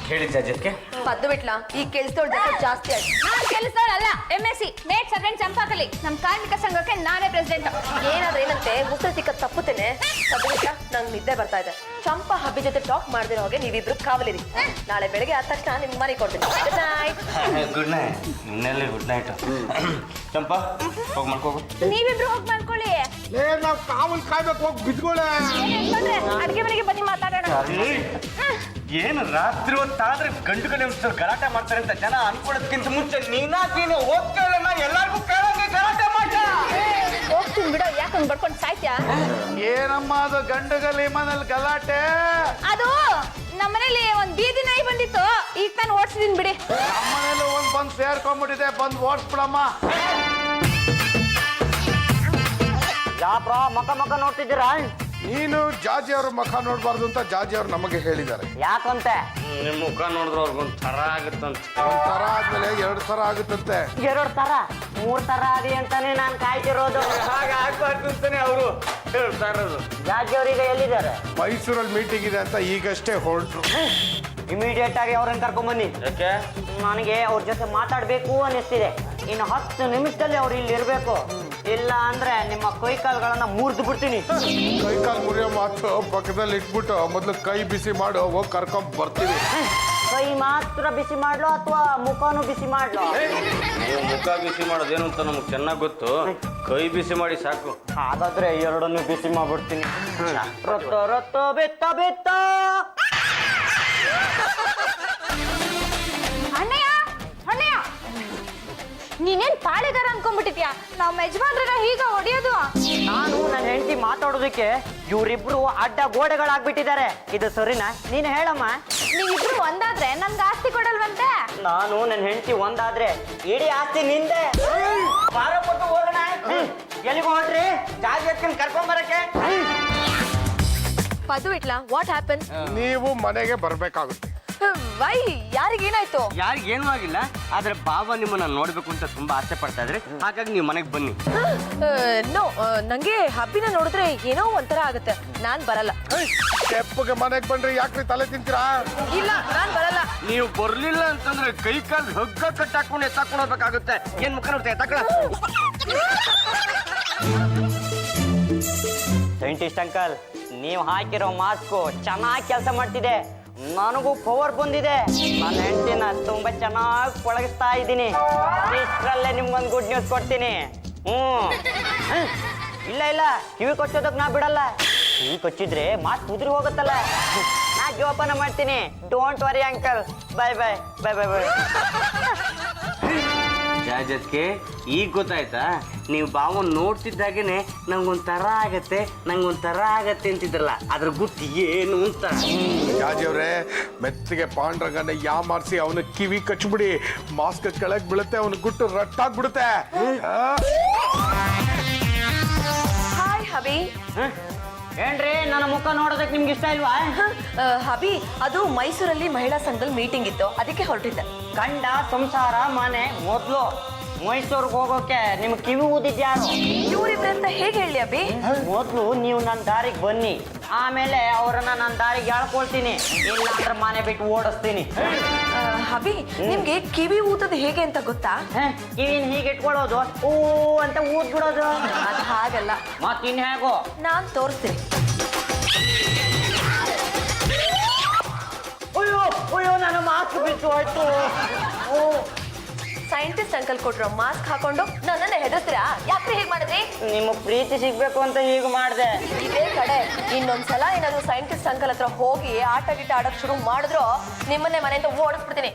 ಹೇಳಿ ಜಾಜತ್ಗೆ. ಪದ್ದು ಬಿಟ್ಲಾ, ಈ ಕೆಲ್ಸದೊಳ್ ಜಾಸ್ತಿ ಆಯ್ತು. ನಾನ್ ಕೆಲಸದವಳಲ್ಲ, MSc ಮೇಡ್ ಸರ್ವೆಂಟ್ ಚಂಪಾಕಲಿ. ನಮ್ ಕಾರ್ಮಿಕ ಸಂಘಕ್ಕೆ ನಾನೇ ಪ್ರೆಸಿಡೆಂಟ್. ಏನಾದ್ರೆ ಏನಂತೆ, ಉಸಿರು ಸಿಕ್ಕ ತಪ್ಪುತ್ತೇನೆ. ಪದ್ದು ಬಿಟ್ಲಾ, ನಂಗೆ ನಿದ್ದೆ ಬರ್ತಾ ಇದೆ. ಚಂಪಾ ಹಬ್ಬಿ ಜೊತೆ ಟಾಕ್ ಮಾಡ್ದಿರೋ ಹಾಗೆ ನೀವಿಬ್ರು ಕಾವಲಿರಿ. ನಾಳೆ ಬೆಳಗ್ಗೆ ಆದ ತಕ್ಷಣ ನಿಮ್ಗೆ ಮನೆ ಕೊಡ್ತೀನಿ. Good night. Good night. ಇನ್ನೆಲ್ಲಿ ಗುಡ್ ನೈಟ್. ಚಂಪಾ, ಹೋಗಿ ಮಾಡ್ಕೋಗು. ನೀವಿಬ್ರು ಹೋಗಿ ಮಾಡ್ಕೊಳ್ಳಿ. ನಾವು ಕಾವಲ್ ಕಾಯ್ಬೇಕು, ಹೋಗಿ ಬಿದ್ಕೊಳ್ಳೆ. ಅಡ್ಗೆ ಮನೆಗೆ ಬನ್ನಿ ಮಾತಾಡೋಣ. ಏನು ರಾತ್ರಿ ಹೊತ್ತಾದ್ರೆ ಗಂಡುಗಳೇ ಗಲಾಟೆ ಮಾಡ್ತಾರೆ ಅಂತ ಜನ ಅನ್ಕೊಳ್ಳೋದಕ್ಕಿಂತ ಮುಂಚೆ ನೀನೇ ಹೋಗ್ತೇವೆ, ಎಲ್ಲಾರ್ಗು ಕೇಳಂಗೆ ಗಲಾಟೆ ಮಾಡ್ತಾ. ಹೋಗ್ತೀನಿ ಬಿಡೋ, ಯಾಕೆ ಹಂಗ್ ಬಡ್ಕೊಂಡು ಸಾಯ್ತ್ಯಾ? ಏನಮ್ಮ ಅದು ಗಂಡುಗಲಿ ಮನೇಲಿ ಗಲಾಟೆ? ಅದು ನಮ್ಮನೇಲಿ ಒಂದ್ ಬೀದಿ ನಾಯಿ ಬಂದಿತ್ತು, ಈಗ ನಾನು ಓಡಿಸಿದೀನಿ ಬಿಡಿ. ನಮ್ಮನೇಲಿ ಒಂದ್ ಬಂದು ಸೇರ್ಕೊಂಡ್ಬಿಟ್ಟಿದೆ, ಬಂದು ಓಡಿಸ್ಬಿಡಮ್ಮ. ಯಾಕ್ರ ಮಕ್ಕ ನೋಡ್ತಿದ್ದೀರಾ? ನೀನು ಜಾಜಿ ಅವ್ರ ಮುಖ ನೋಡ್ಬಾರ್ದು ಅಂತ ಜಾಜಿ ಅವ್ರು ನಮಗೆ ಹೇಳಿದ್ದಾರೆ. ಯಾಕಂತೆ? ನಿಮ್ ಮುಖ ನೋಡಿದ್ರೆ ಅವ್ರಿಗೊಂದ್ ತರ ಆಗುತ್ತಂತ. ಒಂದ್ ತರ ಆದ್ಮೇಲೆ 2 ತರ ಆಗುತ್ತಂತೆ. 2 ತರ 3 ತರ ಆಗಿ ಅಂತಾನೆ ನಾನು ಕಾಯ್ತಿರೋದು. ಹಾಗಾಗ್ಬಾರ್ದು ಅಂತಾನೆ ಅವರು ಹೇಳ್ತಾ ಇರೋದು. ಜಾಜಿ ಅವ್ರೀಗ ಎಲ್ಲಿದ್ದಾರೆ? ಮೈಸೂರಲ್ಲಿ ಮೀಟಿಂಗ್ ಇದೆ ಅಂತ ಈಗಷ್ಟೇ ಹೊರಟ್ರು. ಇಮಿಡಿಯೇಟ್ ಆಗಿ ಅವ್ರನ್ನ ಕರ್ಕೊಂಬನ್ನಿ. ಯಾಕೆ? ನನಗೆ ಅವ್ರ ಜೊತೆ ಮಾತಾಡ್ಬೇಕು ಅನ್ನಿಸ್ತಿದೆ. ಇನ್ನು 10 ನಿಮಿಷದಲ್ಲಿ ಅವ್ರು ಇಲ್ಲಿ ಇರ್ಬೇಕು. ಇಲ್ಲ ಅಂದ್ರೆ ನಿಮ್ಮ ಕೈಕಾಲ್ಗಳನ್ನ ಮುರಿದು ಬಿಡ್ತೀನಿ. ಕೈಕಾಲು ಮುರಿಯೋ ಮಾತು ಪಕ್ಕದಲ್ಲಿ ಇಟ್ಬಿಟ್ಟು ಮೊದ್ಲು ಕೈ ಬಿಸಿ ಮಾಡು, ಹೋಗಿ ಕರ್ಕೊಂಡ್ ಬರ್ತೀವಿ. ಕೈ ಮಾತ್ರ ಬಿಸಿ ಮಾಡ್ಲೋ ಅಥವಾ ಮುಖನೂ ಬಿಸಿ ಮಾಡ್ಲೋ? ನೀವು ಮುಖ ಬಿಸಿ ಮಾಡೋದೇನು ಅಂತ ನಮ್ಗೆ ಚೆನ್ನಾಗಿ ಗೊತ್ತು. ಕೈ ಬಿಸಿ ಮಾಡಿ ಸಾಕು. ಹಾಗಾದ್ರೆ 2 ಬಿಸಿ ಮಾಡ್ಬಿಡ್ತೀನಿ. ರೊತ್ತೋ ಬೆತ್ತ ಅಣ್ಣಯ್ಯ, ಅಣ್ಣಯ್ಯ, ನೀನೇನ್ ಪಾಳೆಗಾರ ಅನ್ಕೊಂಡ್ಬಿಟ್ಟಿದ್ಯಾ ನಾವ್ ಯಜಮಾನ್ರನ್ನ ಹೀಗ ಹೊಡಿಯೋದು. ನಾನು ನನ್ನ ಹೆಂಡತಿ ಮಾತಾಡೋದಕ್ಕೆ ಇವರಿಬ್ರು ಅಡ್ಡ ಗೋಡೆಗಳಾಗ್ಬಿಟ್ಟಿದ್ದಾರೆ. ಇದು ಸರಿನಾ? ನೀನು ಹೇಳಮ್ಮ. ನೀವಿಬ್ರು ಒಂದಾದ್ರೆ ನನ್ಗೆ ಆಸ್ತಿ ಕೊಡಲ್ವಂತೆ. ನಾನು ನನ್ನ ಹೆಂಡತಿ ಒಂದಾದ್ರೆ ಇಡೀ ಆಸ್ತಿ ನಿಂದೆ. ಬಾರ ಕೊಟ್ಟು ಹೋಗೋಣ. ಎಲ್ಲಿಗೆ ಹೊರಟ್ರಿ? ಜಾಗ ಎತ್ಕೊಂಡು ಕರ್ಕೊಂಡ್ ಬರಕ್ಕೆ. ಪದು ಇಟ್ಲಾ ವಾಟ್ ಹ್ಯಾಪನ್? ನೀವು ಮನೆಗೆ ಬರ್ಬೇಕಾಗುತ್ತೆ. ವೈ ಯಾರಿಗೇನಾಯ್ತು? ಯಾರಿಗೇನೂ ಆಗಿಲ್ಲ, ಆದ್ರೆ ಬಾವ ನಿಮ್ಮನ್ನ ನೋಡ್ಬೇಕು ಅಂತ ತುಂಬಾ ಆಸೆ ಪಡ್ತಾ ಇದ್ರೆ, ಹಾಗಾಗಿ ನೀವು ಮನೆಗೆ ಬನ್ನಿ. ನೋ, ನಂಗೆ ಹಬ್ಬಿನ ನೋಡಿದ್ರೆ ಏನೋ ಒಂಥರ ಆಗುತ್ತೆ. ನಾನ್ ಬರಲ್ಲ. ತೆಪ್ಪಗೆ ಮನೆಗೆ ಬಂದ್ರೆ ಯಾಕ್ರಿ ತಲೆ ತಿಂತೀರಾ? ಇಲ್ಲ, ನಾನ್ ಬರಲ್ಲ. ನೀವು ಬರ್ಲಿಲ್ಲ ಅಂತಂದ್ರೆ ಕೈ ಕಾಲು ಹಗ್ಗ ಕಟ್ಟಾಕೊಂಡು ಎತ್ತಾಕೊಂಡು ಹೋಗ್ಬೇಕಾಗುತ್ತೆ. ಏನ್ ಮುಖ ನೋಡ್ತಾ ಎತ್ತಾಕಳ? ಸೈಂಟಿಸ್ಟ್ ಅಂಕಲ್, ನೀವು ಹಾಕಿರೋ ಮಾಸ್ಕು ಚೆನ್ನಾಗಿ ಕೆಲಸ ಮಾಡ್ತಿದೆ. ನನಗೂ ಪವರ್ ಬಂದಿದೆ. ನನ್ನ ಹೆಂಡತಿನ ತುಂಬಾ ಚೆನ್ನಾಗಿ ಪಳಗಿಸ್ತಾ ಇದ್ದೀನಿ. ಇಷ್ಟರಲ್ಲೇ ನಿಮ್ಗೊಂದು ಗುಡ್ ನ್ಯೂಸ್ ಕೊಡ್ತೀನಿ. ಇಲ್ಲ ಕಿವಿ ಕೊಚ್ಚೋದಕ್ಕೆ ನಾ ಬಿಡಲ್ಲ. ಕಿವಿ ಕೊಚ್ಚಿದ್ರೆ ಮಾಸ್ಕ್ ಉದುರಿ ಹೋಗುತ್ತಲ್ಲ. ನಾ ಜೋಪಾನ ಮಾಡ್ತೀನಿ. Don't worry uncle. Bye bye bye bye bye. ಜಾಜತ್ಗೆ ಈಗ ಗೊತ್ತಾಯ್ತಾ? ನೀವು ಬಾವ ನೋಡ್ತಿದ್ದಾಗೇನೆ ನಂಗೊಂಥರ ಆಗತ್ತೆ ಅಂತಿದ್ರಲ್ಲ, ಅದ್ರ ಗುಟ್ಟು ಏನು ಅಂತ. ಜಾಜಿಯವ್ರೆ, ಮೆತ್ತಿಗೆ ಪಾಂಡ್ರಂಗನ ಯಾಮಾರಿಸಿ ಅವನ ಕಿವಿ ಕಚ್ಬಿಡಿ. ಮಾಸ್ಕ್ ಕೆಳಗ್ ಬೀಳುತ್ತೆ, ಅವನ ಗುಟ್ಟು ರಟ್ಟಾಗ್ಬಿಡುತ್ತೆ. ಹಾಯ್ ಹಬಿ. ಏನ್ರಿ, ನನ್ನ ಮುಖ ನೋಡೋದಕ್ಕೆ ನಿಮ್ಗೆ ಇಷ್ಟ ಇಲ್ವಾ? ಹಬಿ, ಅದು ಮೈಸೂರಲ್ಲಿ ಮಹಿಳಾ ಸಂಘದಲ್ಲಿ ಮೀಟಿಂಗ್ ಇತ್ತು, ಅದಕ್ಕೆ ಹೊರಟಿದ್ದೆ. ಗಂಡ ಸಂಸಾರ ಮನೆ ಮೊದ್ಲು. ಮೈಸೂರಿಗೆ ಹೋಗೋಕೆ ನಿಮ್ಗೆ ಕಿವಿ ಊದಿದ್ಯಾರು? ಇವ್ರಿಬ್ರಂತ ಹೇಗೆ ಹೇಳಿ ಅಬಿ? ಮೊದ್ಲು ನೀವು ನನ್ನ ದಾರಿಗೆ ಬನ್ನಿ, ಆಮೇಲೆ ಅವರನ್ನ ನನ್ನ ದಾರಿಗೆ ಎಳ್ಕೊಳ್ತೀನಿ. ಇಲ್ಲ ಅಂದ್ರೆ ಮನೆ ಬಿಟ್ಟು ಓಡಿಸ್ತೀನಿ. ಹಬಿ, ನಿಮ್ಗೆ ಕಿವಿ ಊತದ ಹೇಗೆ ಅಂತ ಗೊತ್ತಾ? ಕಿವಿನ ಹೀಗೆ ಇಟ್ಕೊಳ್ಳೋದು, ಓ ಅಂತ ಊದ್ ಬಿಡೋದು. ಅದು ಹಾಗಲ್ಲ, ಮತ್ತಿನ್ ಹೇಗೋ ನಾನ್ ತೋರಿಸ್ತೀನಿ. ಅಯ್ಯೋ ನನ್ನ ಮಾಸ್ಕ್ ಬಿಟ್ಟು ಹೋಯ್ತು. ಸೈಂಟಿಸ್ಟ್ ಅಂಕಲ್ ಕೊಟ್ರು ಮಾಸ್ಕ್ ಹಾಕೊಂಡು ನನ್ನನ್ನ ಹೆದರ್ತೀರಾ? ಯಾಕ್ರಿ ಹೇಗ್ ಮಾಡಿದ್ರಿ? ನಿಮ್ಮ ಪ್ರೀತಿ ಸಿಗ್ಬೇಕು ಅಂತ ಹೀಗೆ ಮಾಡಿದೆ. ಇದೇ ಕಡೆ ಇನ್ನೊಂದ್ಸಲ ಏನಾದ್ರು ಸೈಂಟಿಸ್ಟ್ ಅಂಕಲ್ ಹತ್ರ ಹೋಗಿ ಆಟ ಗಿಟ್ಟ ಆಡಕ್ ಶುರು ಮಾಡಿದ್ರು ನಿಮ್ಮನ್ನೇ ಮನೆಯಿಂದ ಓಡಿಸ್ಬಿಡ್ತೀನಿ.